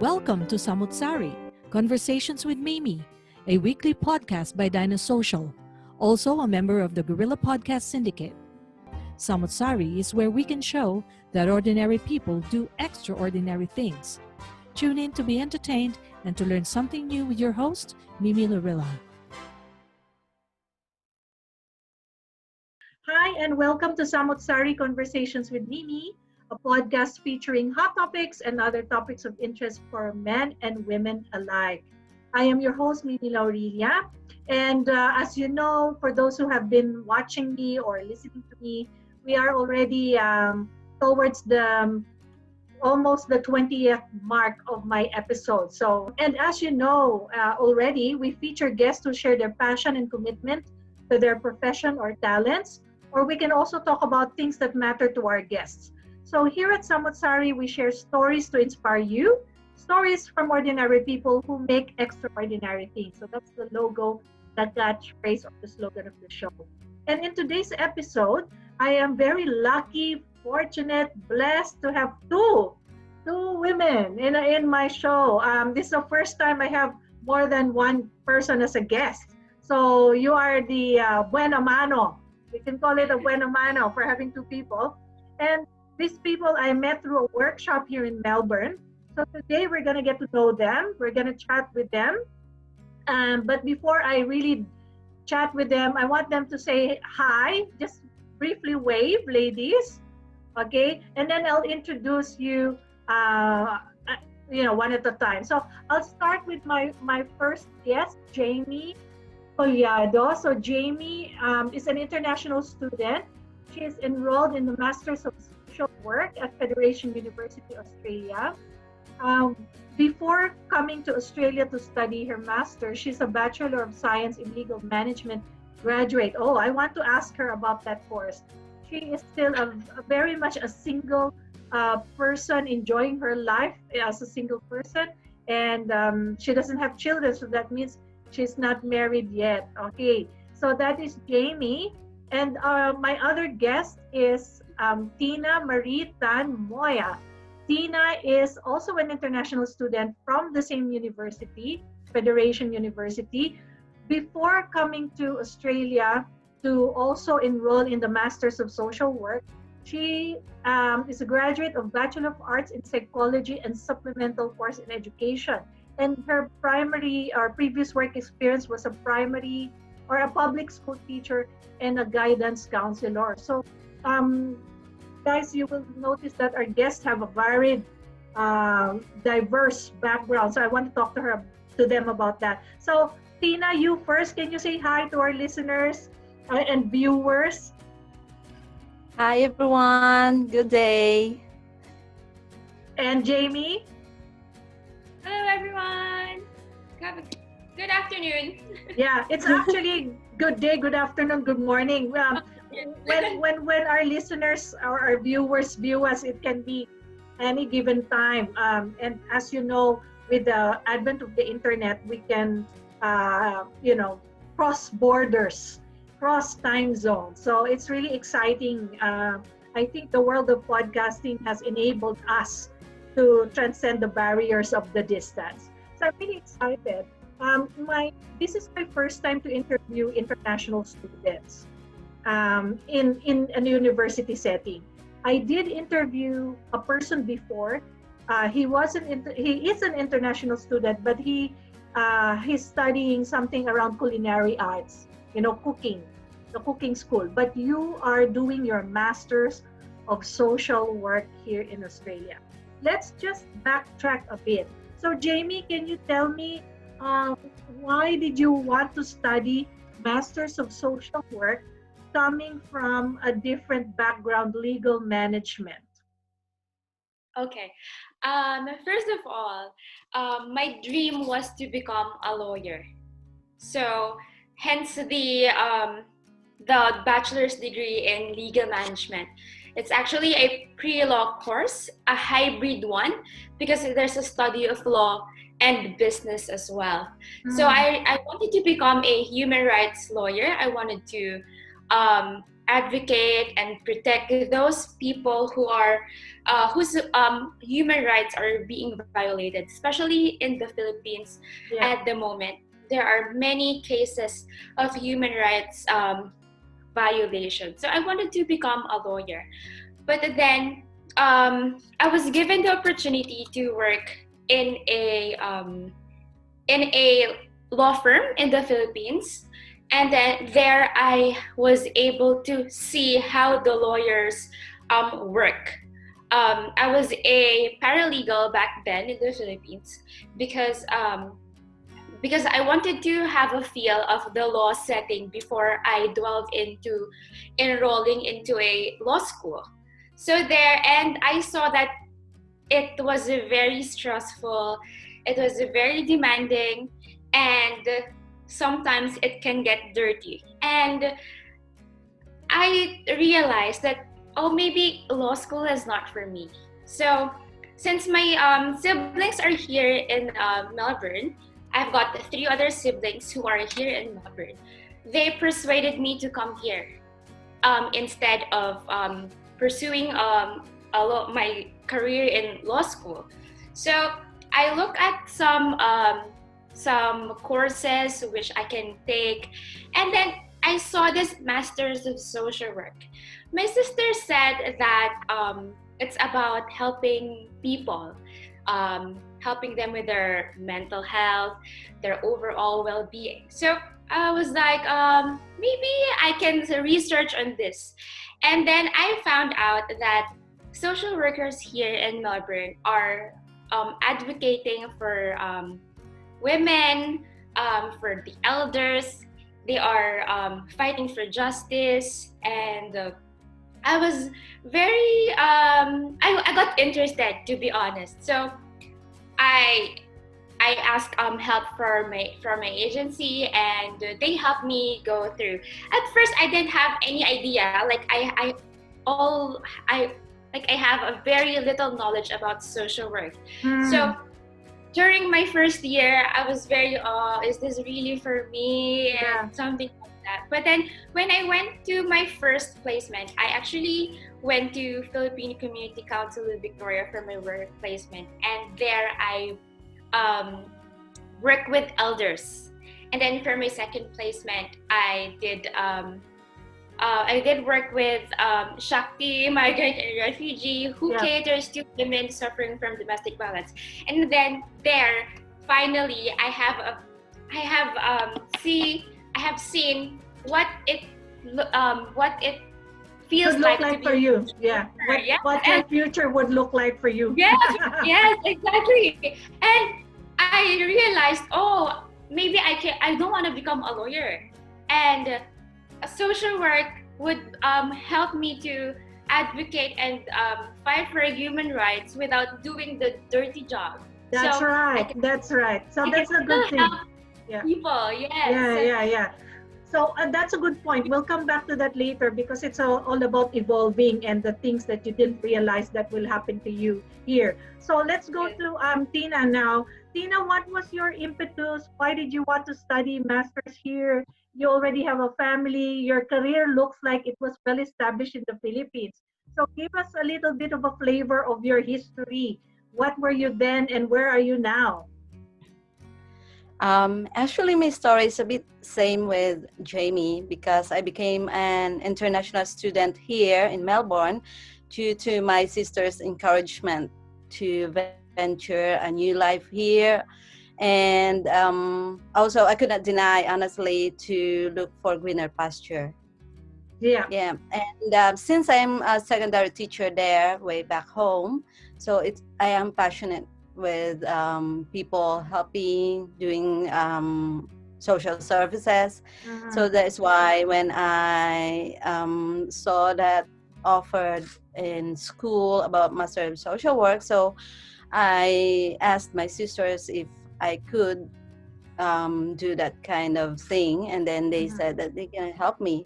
Welcome to Samu't Sari, Conversations with Mimi, a weekly podcast by Dinah Social, also a member of the Guerrilla Podcast Syndicate. Samu't Sari is where we can show that ordinary people do extraordinary things. Tune in to be entertained and to learn something new with your host, Mimi Lorilla. Hi, and welcome to Samu't Sari Conversations with Mimi, a podcast featuring hot topics and other topics of interest for men and women alike. I am your host, Mimi Laurilia. And as you know, for those who have been watching me or listening to me, we are already towards the almost the 20th mark of my episode. So, and as you know already, we feature guests who share their passion and commitment to their profession or talents, or we can also talk about things that matter to our guests. So here at Samu't Sari, we share stories to inspire you, stories from ordinary people who make extraordinary things. So that's the logo, the catchphrase, or the slogan of the show. And in today's episode, I am very lucky, fortunate, blessed to have two women in my show. This is the first time I have more than one person as a guest. So you are the buena mano. We can call it a buena mano for having two people. And these people I met through a workshop here in Melbourne. So today we're going to get to know them. We're going to chat with them. But before I really chat with them, I want them to say hi. Just briefly wave, ladies. Okay? And then I'll introduce you, one at a time. So I'll start with my first guest, Jamie Collado. So Jamie is an international student. She is enrolled in the Masters of Social Work at Federation University, Australia. Before coming to Australia to study her master's, she's a Bachelor of Science in Legal Management graduate. Oh, I want to ask her about that course. She is still very much a single person enjoying her life as a single person, and she doesn't have children, so that means she's not married yet. Okay, so that is Jamie. And my other guest is Tina Marie Tan Moya. Tina is also an international student from the same university, Federation University. Before coming to Australia to also enroll in the Masters of Social Work, she is a graduate of Bachelor of Arts in Psychology and Supplemental Course in Education. And her primary or previous work experience was a primary or a public school teacher and a guidance counselor. So, guys, you will notice that our guests have a varied, diverse background. So I want to talk to them about that. So, Tina, you first. Can you say hi to our listeners and viewers? Hi, everyone. Good day. And Jamie? Hello, everyone. Good afternoon. Yeah, it's actually good day, good afternoon, good morning. When our listeners or our viewers view us, it can be any given time. And as you know, with the advent of the internet, we can, cross borders, cross time zones. So it's really exciting. I think the world of podcasting has enabled us to transcend the barriers of the distance. So I'm really excited. This is my first time to interview international students in a university setting. I did interview a person before. He is an international student, but he's studying something around culinary arts, cooking, the cooking school. But you are doing your Masters of Social Work here in Australia. Let's just backtrack a bit. So Jamie, can you tell me why did you want to study Masters of Social Work coming from a different background, legal management? Okay. First of all, my dream was to become a lawyer. So, hence the bachelor's degree in legal management. It's actually a pre-law course, a hybrid one, because there's a study of law and business as well. So I wanted to become a human rights lawyer. I wanted to advocate and protect those people who are whose human rights are being violated, especially in the Philippines Yeah. at the moment. There are many cases of human rights violation. So I wanted to become a lawyer, but then I was given the opportunity to work in a law firm in the Philippines. And then there I was able to see how the lawyers work. I was a paralegal back then in the Philippines because I wanted to have a feel of the law setting before I delved into enrolling into a law school. So there, and I saw that it was very stressful, it was very demanding, and sometimes it can get dirty. And I realized that, oh, maybe law school is not for me. So since my siblings are here in Melbourne, I've got 3 other siblings who are here in Melbourne. They persuaded me to come here instead of pursuing my career in law school. So I look at some courses which I can take, and then I saw this Masters of Social Work. My sister said that it's about helping people, helping them with their mental health, their overall well-being. So I was like, maybe I can research on this. And then I found out that social workers here in Melbourne are advocating for women, for the elders. They are fighting for justice, and I was very I got interested, to be honest. So I asked help from my agency, and they helped me go through. At first, I didn't have any idea. Like I have a very little knowledge about social work. So during my first year, I was very, is this really for me? Yeah. And something like that. But then when I went to my first placement, I actually went to Philippine Community Council in Victoria for my work placement. And there I worked with elders. And then for my second placement, I did work with Shakti, migrant and refugee, who caters to women suffering from domestic violence. And then there, finally, I have seen what it feels Could look like for you. Yeah. What your future would look like for you. Yes, yes, exactly. And I realized, oh, maybe I don't want to become a lawyer. And social work would help me to advocate and fight for human rights without doing the dirty job. That's right. That's right. So that's a good thing. Yeah. People, yes. Yeah. So that's a good point. We'll come back to that later because it's all about evolving and the things that you didn't realize that will happen to you here. So let's go to Tina now. Tina, what was your impetus? Why did you want to study masters here? You already have a family. Your career looks like it was well established in the Philippines. So give us a little bit of a flavor of your history. What were you then and where are you now? Actually, my story is a bit same with Jamie because I became an international student here in Melbourne due to my sister's encouragement to venture a new life here. And also, I could not deny, honestly, to look for greener pasture. Yeah. And since I'm a secondary teacher there way back home, so I am passionate with people helping, doing social services. So that's why when I saw that offered in school about Master of Social Work, so I asked my sisters if I could do that kind of thing, and then they said that they can help me.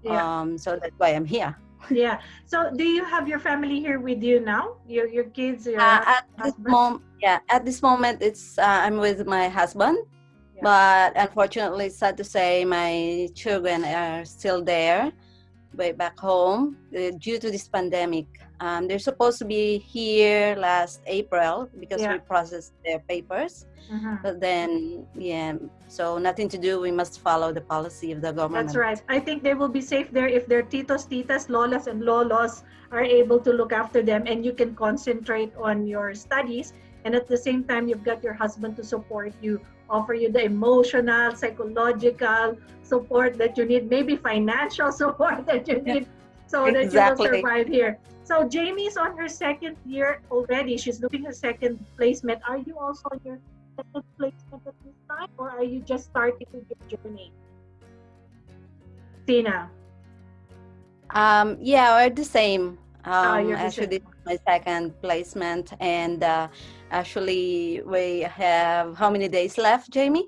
So that's why I'm here. Yeah. So do you have your family here with you now? Your kids, your at husband? this moment it's I'm with my husband, but unfortunately, sad to say, my children are still there. way back home due to this pandemic. They're supposed to be here last April because Yeah. we processed their papers. Mhm. But then, yeah, so nothing to do. We must follow the policy of the government. That's right. I think they will be safe there if their titos, titas, lolas, and lolos are able to look after them, and you can concentrate on your studies. And at the same time, you've got your husband to support you, offer you the emotional, psychological support that you need, maybe financial support that you Yeah, need, so that you will exactly. survive here. So Jamie's on her second year already. She's doing her second placement. Are you also on your second placement at this time, or are you just starting with your journey? Tina. Yeah, we're the same. You're the Actually, same. this is my second placement, and actually, we have how many days left, Jamie?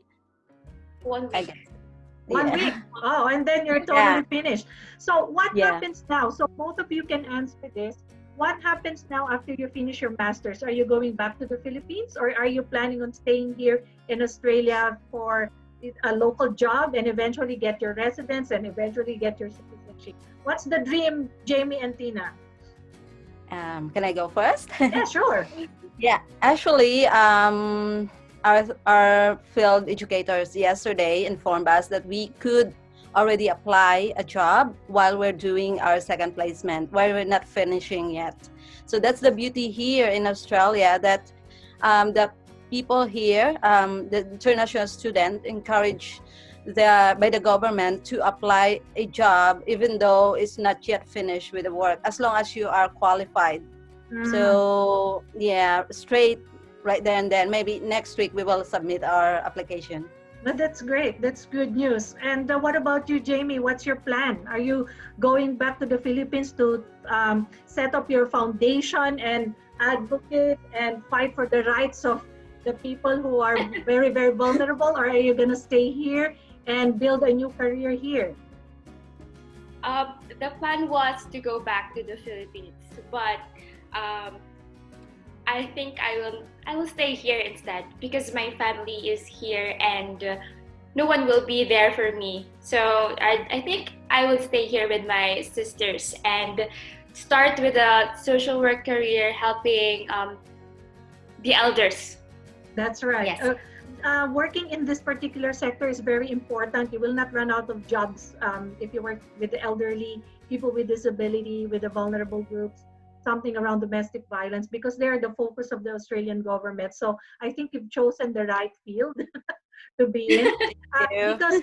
1 I week. guess. 1 week. Yeah. Oh, and then you're Yeah. totally finished. So what Yeah. happens now? So both of you can answer this. What happens now after you finish your master's? Are you going back to the Philippines, or are you planning on staying here in Australia for a local job and eventually get your residence and eventually get your citizenship? What's the dream, Jamie and Tina? Can I go first? Yeah, sure. Yeah, actually, our field educators yesterday informed us that we could already apply a job while we're doing our second placement, while we're not finishing yet. So that's the beauty here in Australia, that the people here, the international student, encourage by the government to apply a job even though it's not yet finished with the work, as long as you are qualified. So yeah, straight right there and then. Maybe next week we will submit our application. But that's great. That's good news. And what about you, Jamie? What's your plan? Are you going back to the Philippines to set up your foundation and advocate and fight for the rights of the people who are very, very vulnerable? Or are you going to stay here and build a new career here? The plan was to go back to the Philippines, but I think I will stay here instead because my family is here and no one will be there for me. So I think I will stay here with my sisters and start with a social work career helping the elders. That's right. Yes. Working in this particular sector is very important. You will not run out of jobs if you work with the elderly, people with disability, with the vulnerable groups, something around domestic violence, because they're the focus of the Australian government. So I think you've chosen the right field to be in. Yeah. Because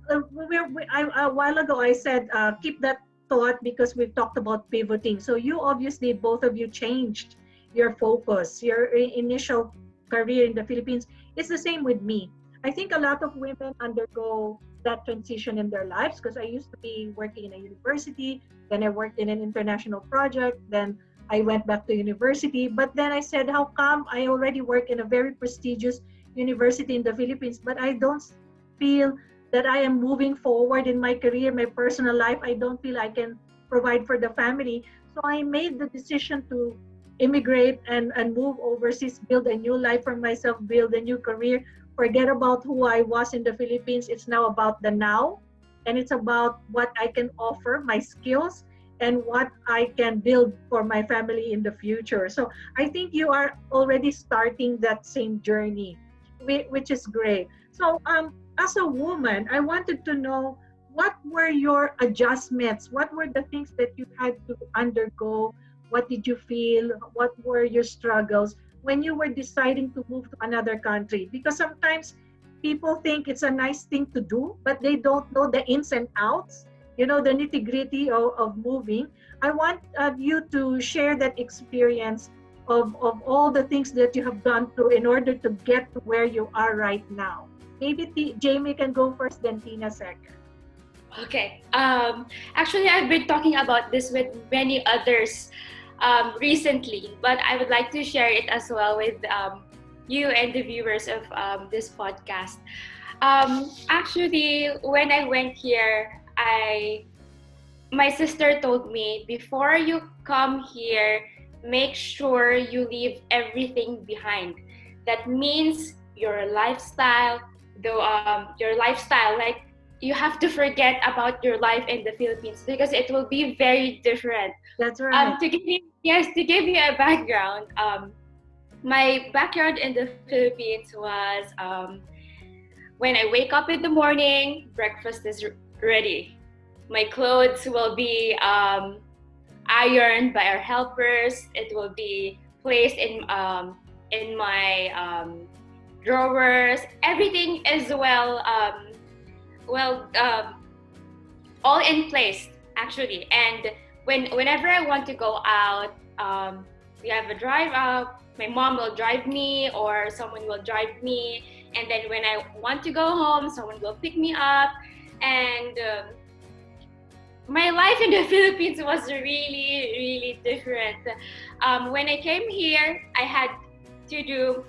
a while ago I said keep that thought because we've talked about pivoting. So you obviously, both of you changed your focus, your initial career in the Philippines. It's the same with me. I think a lot of women undergo that transition in their lives because I used to be working in a university, then I worked in an international project, then I went back to university. But then I said, how come I already work in a very prestigious university in the Philippines, but I don't feel that I am moving forward in my career, my personal life. I don't feel I can provide for the family. So I made the decision to immigrate and move overseas, build a new life for myself, build a new career, forget about who I was in the Philippines. It's now about the now, and it's about what I can offer, my skills, and what I can build for my family in the future. So I think you are already starting that same journey, which is great. So as a woman, I wanted to know, what were your adjustments? What were the things that you had to undergo? What did you feel? What were your struggles when you were deciding to move to another country? Because sometimes people think it's a nice thing to do, but they don't know the ins and outs, the nitty-gritty of moving. I want you to share that experience of all the things that you have gone through in order to get to where you are right now. Maybe Jamie can go first, then Tina second. Okay. Actually, I've been talking about this with many others recently, but I would like to share it as well with you and the viewers of this podcast. Actually, when I went here, my sister told me, before you come here, make sure you leave everything behind. That means your lifestyle, like you have to forget about your life in the Philippines because it will be very different. That's right. To give you a background, my background in the Philippines was when I wake up in the morning, breakfast is ready. My clothes will be ironed by our helpers. It will be placed in my drawers. Everything is well all in place actually. And whenever I want to go out, we have a drive out. My mom will drive me, or someone will drive me. And then when I want to go home, someone will pick me up. And my life in the Philippines was really, really different. When I came here, I had to do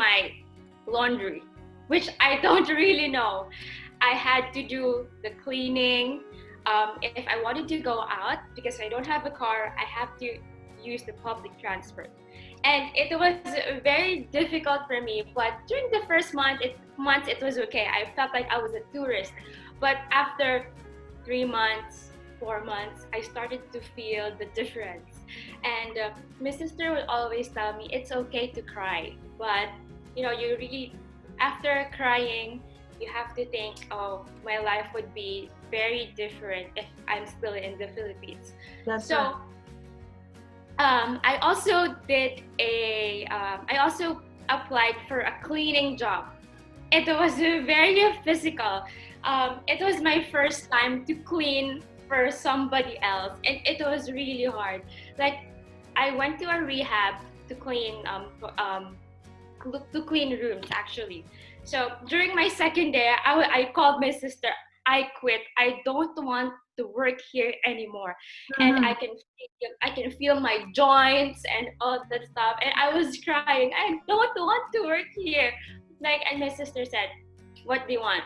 my laundry, which I don't really know. I had to do the cleaning. If I wanted to go out, because I don't have a car, I have to use the public transport. And it was very difficult for me. But during the first months, it was okay. I felt like I was a tourist. But after 3 months, 4 months, I started to feel the difference. And my sister would always tell me, it's okay to cry. But, you really, after crying, you have to think, oh, my life would be very different if I'm still in the Philippines. That's So, right. I also applied for a cleaning job. It was very physical. It was my first time to clean for somebody else, and it was really hard. Like, I went to a rehab to clean rooms actually. So during my second day, I called my sister. I quit. I don't want to work here anymore. And I can feel my joints and all that stuff. And I was crying. I don't want to work here. And my sister said, "What do you want?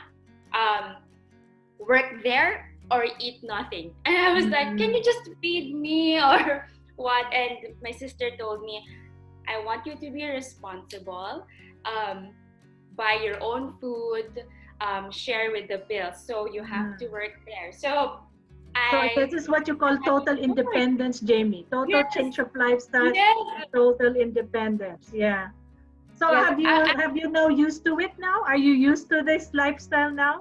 Work there or eat nothing?" And I was like, "Can you just feed me or what?" And my sister told me, "I want you to be responsible. Buy your own food, share with the bills. So you have to work there." So This is what you call total independence, Jamie. Total Yes. change of lifestyle, Yes. total independence. Yeah. So Yes. have you now used to it now? Are you used to this lifestyle now?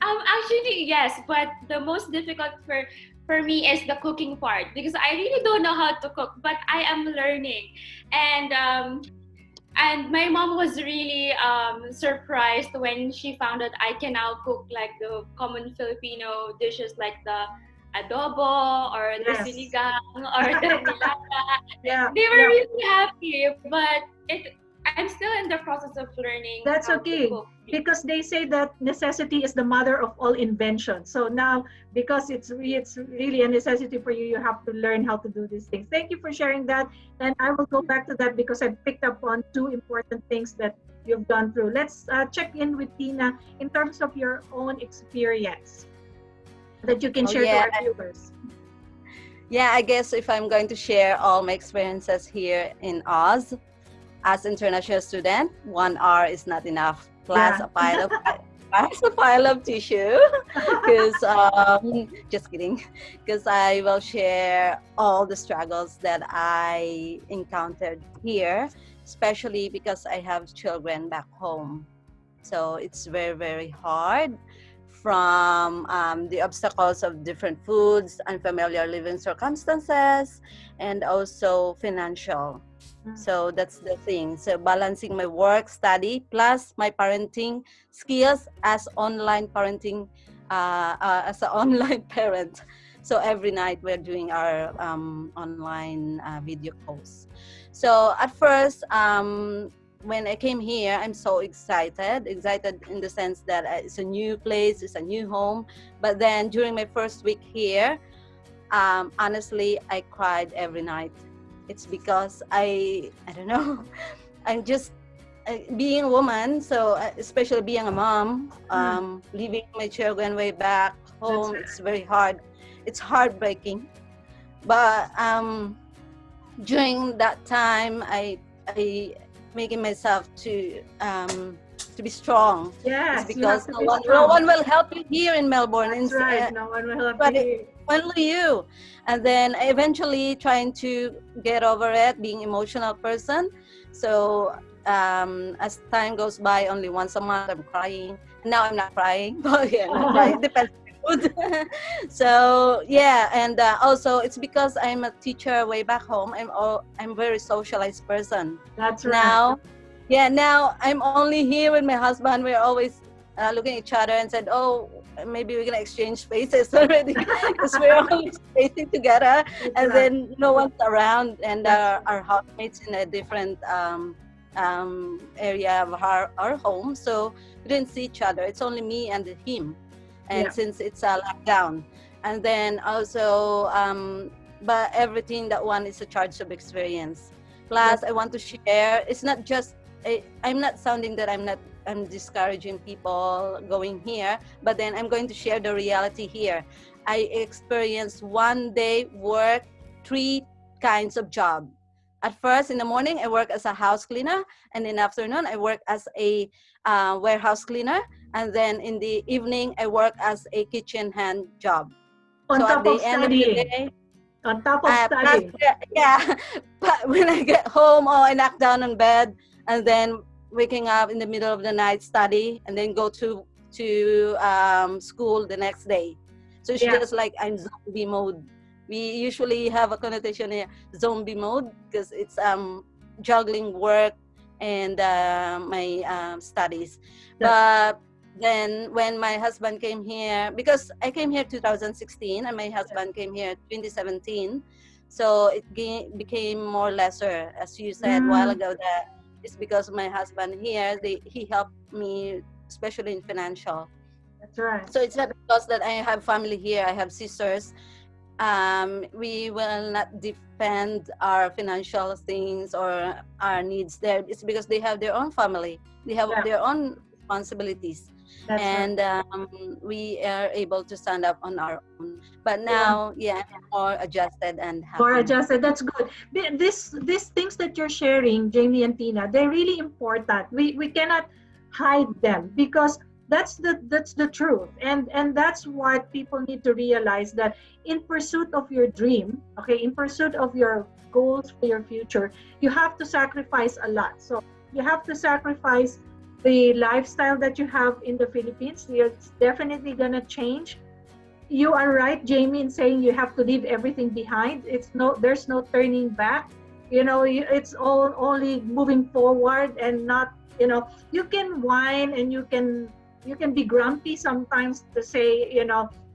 Actually, yes, but the most difficult for me is the cooking part, because I really don't know how to cook, but I am learning. And my mom was really surprised when she found out I can now cook like the common Filipino dishes, like the adobo or the Yes. sinigang or the nilaga. Yeah. They were yeah. really happy, but I'm still in the process of learning That's how okay, to cook. because they say that necessity is the mother of all invention. So now, because it's really a necessity for you, you have to learn how to do these things. Thank you for sharing that. And I will go back to that because I picked up on two important things that you've gone through. Let's check in with Tina in terms of your own experience that you can share to our viewers. Yeah, I guess if I'm going to share all my experiences here in Oz, as international student, 1 hour is not enough. Plus a pile of tissue. Because just kidding. Because I will share all the struggles that I encountered here, especially because I have children back home. So it's very, very hard, from the obstacles of different foods, unfamiliar living circumstances, and also financial. So that's the thing. So balancing my work, study, plus my parenting skills as online parenting, as an online parent. So every night we're doing our online video calls. So at first, when I came here, I'm so excited in the sense that it's a new place, it's a new home. But then during my first week here, honestly, I cried every night. It's because I don't know, I'm just being a woman, so especially being a mom, leaving my children way back home, it's very hard. It's heartbreaking. But during that time, I making myself to to be strong. Yes, It's you have because to no be one, strong. no one will help you here in Melbourne. That's right. No one will help but you. only you. And then eventually trying to get over it, being emotional person. So as time goes by, only once a month I'm crying. Now I'm not crying, but yeah, not crying. It depends on the mood. So yeah, and also it's because I'm a teacher way back home. I'm very socialized person. That's right. Now, yeah, now I'm only here with my husband. We're always looking at each other and said, oh, maybe we're gonna exchange spaces already because we're always spacing together, That's and right. then no one's around, and That's our housemates in a different area of our home, so we didn't see each other. It's only me and him, and Yeah. since it's a lockdown, and then also but everything that one is a charge of experience. Plus, I want to share. It's not just I'm not sounding that I'm discouraging people going here, but then I'm going to share the reality here. I experienced one day work, 3 kinds of job. At first, in the morning, I work as a house cleaner, and in the afternoon, I work as a warehouse cleaner, and then in the evening, I work as a kitchen hand job. On So top at the of end of the studying. day, On top of plus, studying. yeah, but when I get home, oh, I knock down on bed, and then waking up in the middle of the night, study, and then go to school the next day. So it's Yeah. just like I'm zombie mode. We usually have a connotation here, zombie mode, because it's juggling work and my studies. But then when my husband came here, because I came here 2016 and my husband came here 2017, so it became more lesser, as you said a while ago, that it's because my husband here, he helped me, especially in financial. That's right. So it's not because that I have family here, I have sisters. We will not defend our financial things or our needs there. It's because they have their own family, they have their own responsibilities. That's And we are able to stand up on our own. But now, yeah, I'm more adjusted and happy. More adjusted. That's good. These things that you're sharing, Jamie and Tina, they're really important. We cannot hide them because that's the truth, and that's what people need to realize, that in pursuit of your dream, okay, in pursuit of your goals for your future, you have to sacrifice a lot. So you have to sacrifice the lifestyle that you have in the Philippines. It's definitely gonna change. You are right, Jamie, in saying you have to leave everything behind. There's no turning back. It's all only moving forward, and not, you can whine and you can be grumpy sometimes to say,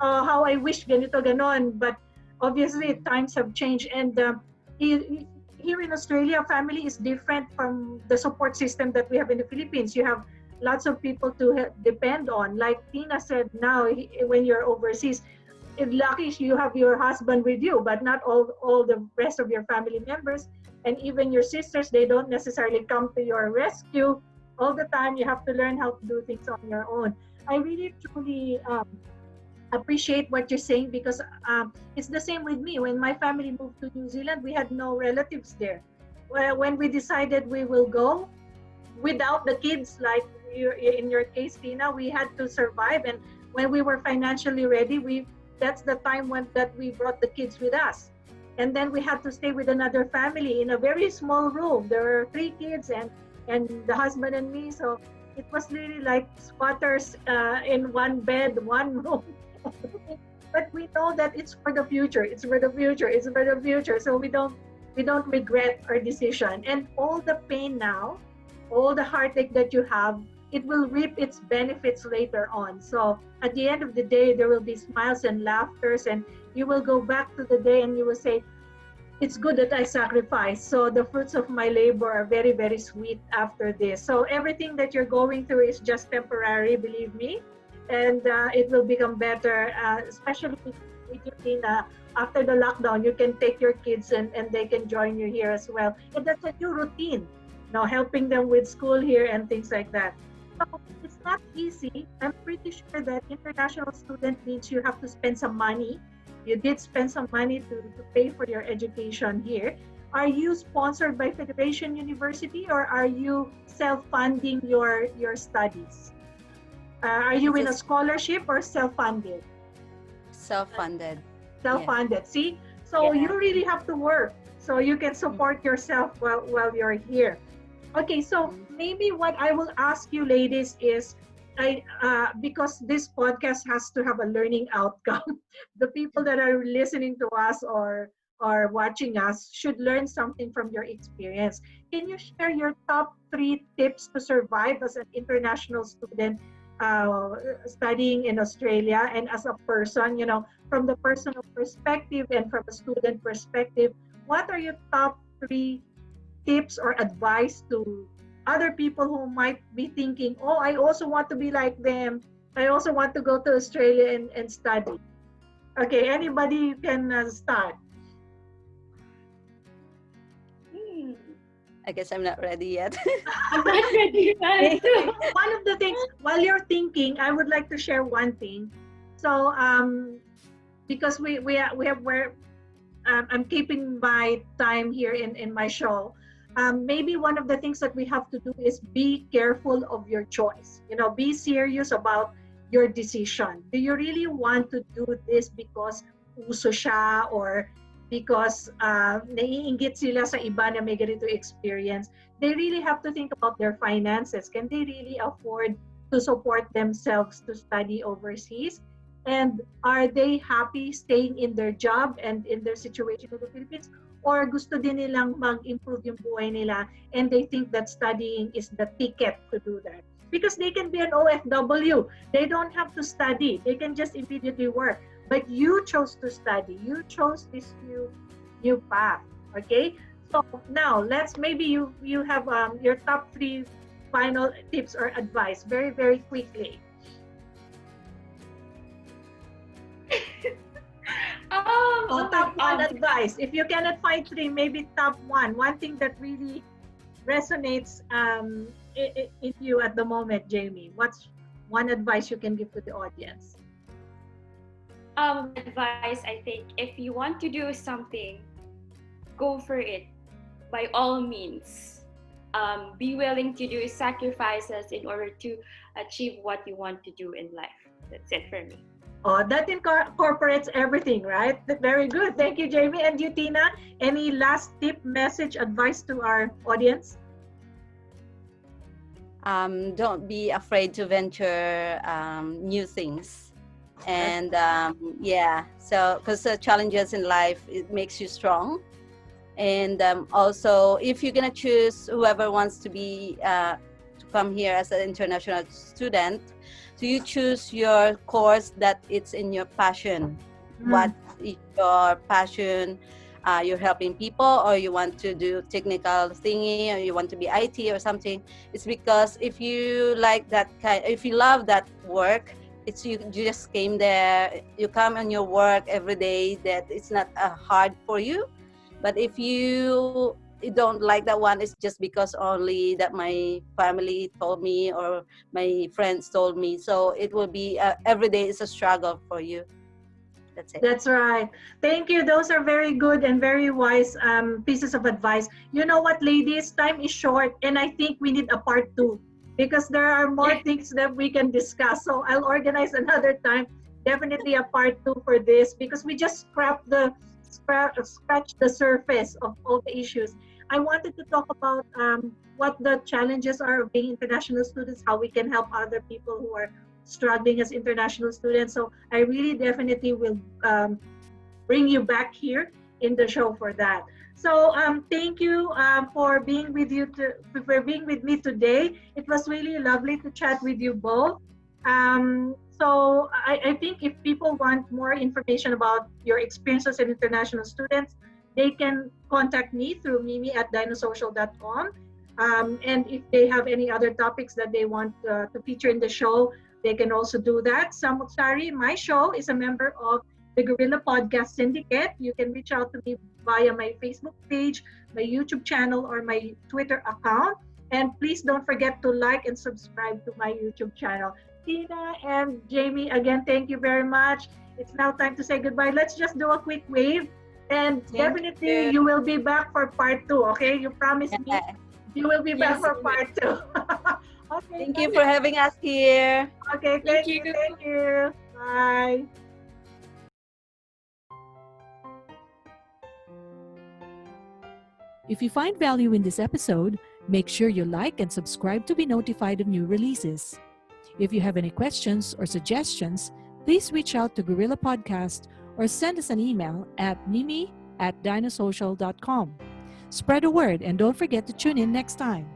oh, how I wish ganito ganon, but obviously times have changed, and here in Australia, family is different from the support system that we have in the Philippines. You have lots of people to depend on. Like Tina said, now when you're overseas, if lucky you have your husband with you, but not all the rest of your family members, and even your sisters, they don't necessarily come to your rescue all the time. You have to learn how to do things on your own. I really truly appreciate what you're saying, because it's the same with me. When my family moved to New Zealand, we had no relatives there. When we decided we will go without the kids, like in your case, Tina, we had to survive. And when we were financially ready, that's the time that we brought the kids with us. And then we had to stay with another family in a very small room. There were 3 kids and the husband and me. So it was really like squatters in one bed, one room. But we know that it's for the future. It's for the future. It's for the future. So we don't regret our decision. And all the pain now, all the heartache that you have, it will reap its benefits later on. So at the end of the day, there will be smiles and laughters, and you will go back to the day and you will say, it's good that I sacrificed. So the fruits of my labor are very, very sweet after this. So everything that you're going through is just temporary, believe me. And it will become better, especially with you, Tina. After the lockdown, you can take your kids and they can join you here as well. And that's a new routine, helping them with school here and things like that. So it's not easy. I'm pretty sure that international student means you have to spend some money. You did spend some money to pay for your education here. are you sponsored by Federation University or are you self-funding your studies? Are you It's in a a scholarship or self-funded? self-funded. Yeah. Self-funded. See, so you Yeah. really have to work so you can support yourself while you're here. Okay, so Mhm. maybe what I will ask you, ladies, is because this podcast has to have a learning outcome. The people that are listening to us or watching us should learn something from your experience. Can you share your top 3 tips to survive as an international student studying in Australia and as a person, from the personal perspective and from a student perspective? What are your top 3 tips or advice to other people who might be thinking, oh, I also want to be like them. I also want to go to Australia and study. Okay, anybody can start. Hmm. I guess I'm not ready yet. I'm not ready yet. One of the things, while you're thinking, I would like to share one thing. So, because we have where I'm keeping my time here in my show. Maybe one of the things that we have to do is be careful of your choice. Be serious about your decision. Do you really want to do this because uso siya or because naiinggit sila sa iba na may ganito experience? They really have to think about their finances. Can they really afford to support themselves to study overseas? And are they happy staying in their job and in their situation in the Philippines? Or gusto din nilang mag-improve yung buhay nila and they think that studying is the ticket to do that? Because they can be an OFW. They don't have to study. They can just immediately work. But you chose to study. You chose this new path. Okay? So now, maybe you have your top 3 final tips or advice very, very quickly. Top 1 advice. If you cannot find 3, maybe top 1. One thing that really resonates in you at the moment, Jamie. What's one advice you can give to the audience? Advice, I think, if you want to do something, go for it by all means. Be willing to do sacrifices in order to achieve what you want to do in life. That's it for me. Oh, that incorporates everything, right? Very good. Thank you, Jamie. And you, Tina, any last tip, message, advice to our audience? Don't be afraid to venture new things. And yeah, so because the challenges in life, it makes you strong. And also, if you're gonna choose whoever wants to be to come here as an international student, so you choose your course that it's in your passion. What is your passion? You're helping people, or you want to do technical thingy, or you want to be IT or something. It's because if you like that if you love that work, it's you just came there. You come on your work every day. That it's not hard for you. But if you don't like that one, it's just because only that my family told me or my friends told me. So it will be every day is a struggle for you. That's it. That's right. Thank you. Those are very good and very wise pieces of advice. You know what, ladies? Time is short, and I think we need a part 2 because there are more things that we can discuss. So I'll organize another time. Definitely a part 2 for this because we just scratch the surface of all the issues. I wanted to talk about what the challenges are of being international students, how we can help other people who are struggling as international students. So I really definitely will bring you back here in the show for that. So thank you for being with me today. It was really lovely to chat with you both. So I think if people want more information about your experiences as international students, they can contact me through mimi@dinosocial.com. And if they have any other topics that they want to feature in the show, they can also do that. Samu't Sari, my show, is a member of the Gorilla Podcast Syndicate. You can reach out to me via my Facebook page, my YouTube channel, or my Twitter account. And please don't forget to like and subscribe to my YouTube channel. Tina and Jamie, again, thank you very much. It's now time to say goodbye. Let's just do a quick wave. And Thank definitely you. you will be back for part 2, okay? You promise me Yeah. you will be back Yes, for part 2. Okay, Thank you for having us here. okay, thank thank you. you, thank you. Bye. If you find value in this episode, make sure you like and subscribe to be notified of new releases. If you have any questions or suggestions, please reach out to Gorilla Podcast or send us an email at mimi@dinosocial.com. Spread the word and don't forget to tune in next time.